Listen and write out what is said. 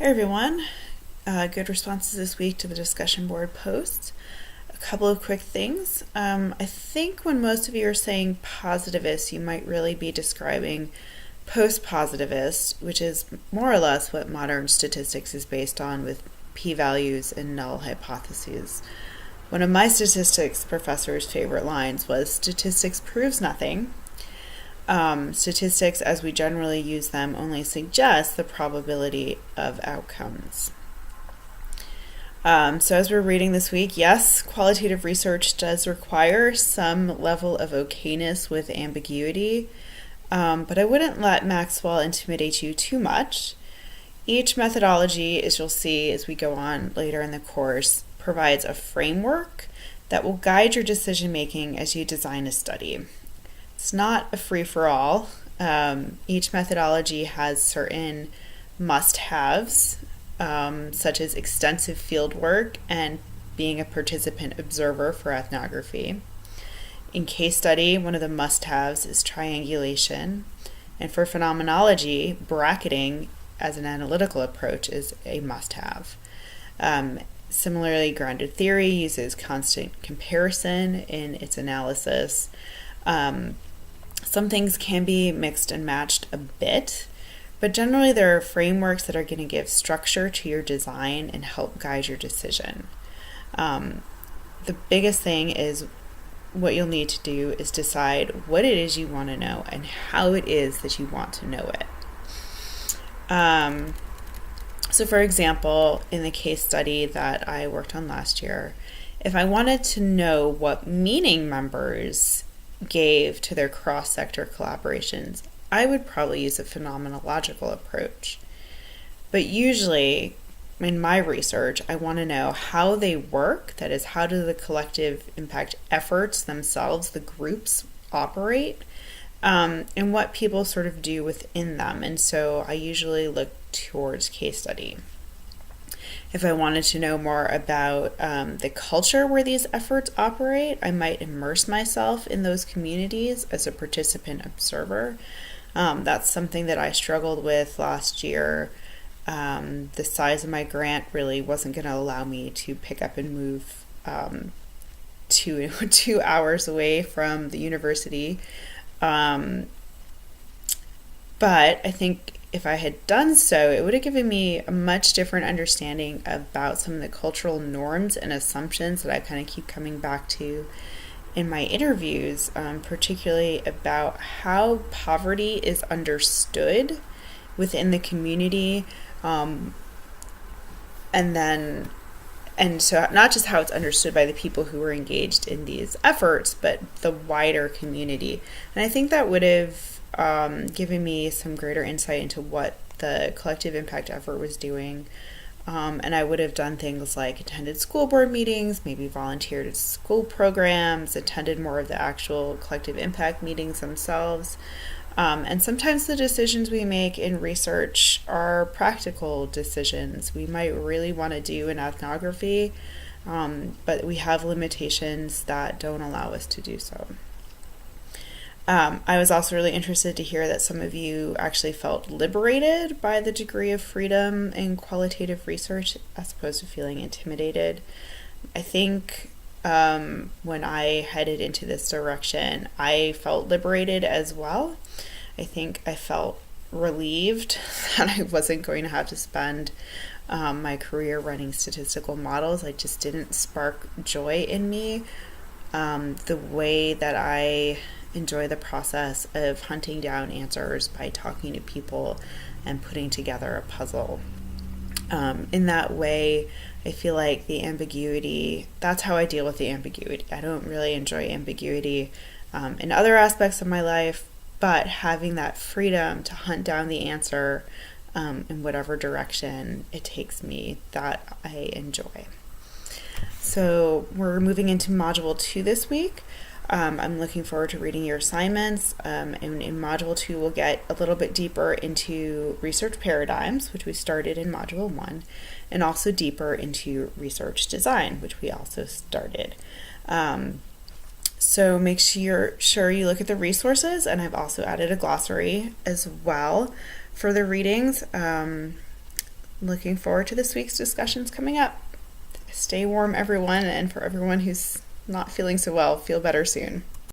Hi everyone. Good responses this week to the discussion board posts. A couple of quick things. I think when most of you are saying positivist, you might really be describing post-positivist, which is more or less what modern statistics is based on with p-values and null hypotheses. One of my statistics professor's favorite lines was, "Statistics proves nothing. Statistics, as we generally use them, only suggest the probability of outcomes." So as we're reading this week, yes, qualitative research does require some level of okayness with ambiguity, but I wouldn't let Maxwell intimidate you too much. Each methodology, as you'll see as we go on later in the course, provides a framework that will guide your decision making as you design a study. It's not a free-for-all. Each methodology has certain must-haves, such as extensive field work and being a participant observer for ethnography. In case study, one of the must-haves is triangulation. And for phenomenology, bracketing as an analytical approach is a must-have. Similarly, grounded theory uses constant comparison in its analysis. Some things can be mixed and matched a bit, but generally there are frameworks that are going to give structure to your design and help guide your decision. The biggest thing is what you'll need to do is decide what it is you want to know and how it is that you want to know it. So for example, in the case study that I worked on last year, if I wanted to know what meaning members gave to their cross-sector collaborations, I would probably use a phenomenological approach. But usually, in my research, I want to know how they work, that is, how do the collective impact efforts themselves, the groups, operate, and what people sort of do within them. And so I usually look towards case study. If I wanted to know more about the culture where these efforts operate, I might immerse myself in those communities as a participant observer. That's something that I struggled with last year. The size of my grant really wasn't going to allow me to pick up and move 2 hours away from the university. But I think if I had done so, it would have given me a much different understanding about some of the cultural norms and assumptions that I kind of keep coming back to in my interviews, particularly about how poverty is understood within the community, and so not just how it's understood by the people who were engaged in these efforts, but the wider community. And I think that would have given me some greater insight into what the collective impact effort was doing. And I would have done things like attended school board meetings, maybe volunteered at school programs, attended more of the actual collective impact meetings themselves. And sometimes the decisions we make in research are practical decisions. We might really want to do an ethnography, but we have limitations that don't allow us to do so. I was also really interested to hear that some of you actually felt liberated by the degree of freedom in qualitative research as opposed to feeling intimidated. I think when I headed into this direction, I felt liberated as well. I think I felt relieved that I wasn't going to have to spend my career running statistical models. It just didn't spark joy in me the way that I enjoy the process of hunting down answers by talking to people and putting together a puzzle. In that way, I feel like the ambiguity, that's how I deal with the ambiguity. I don't really enjoy ambiguity in other aspects of my life, but having that freedom to hunt down the answer in whatever direction it takes me, that I enjoy. So we're moving into Module 2 this week. I'm looking forward to reading your assignments. And in Module 2, we'll get a little bit deeper into research paradigms, which we started in Module 1, and also deeper into research design, which we also started. So make sure you look at the resources, and I've also added a glossary as well for the readings. looking forward to this week's discussions coming up. Stay warm, everyone, and for everyone who's not feeling so well, feel better soon.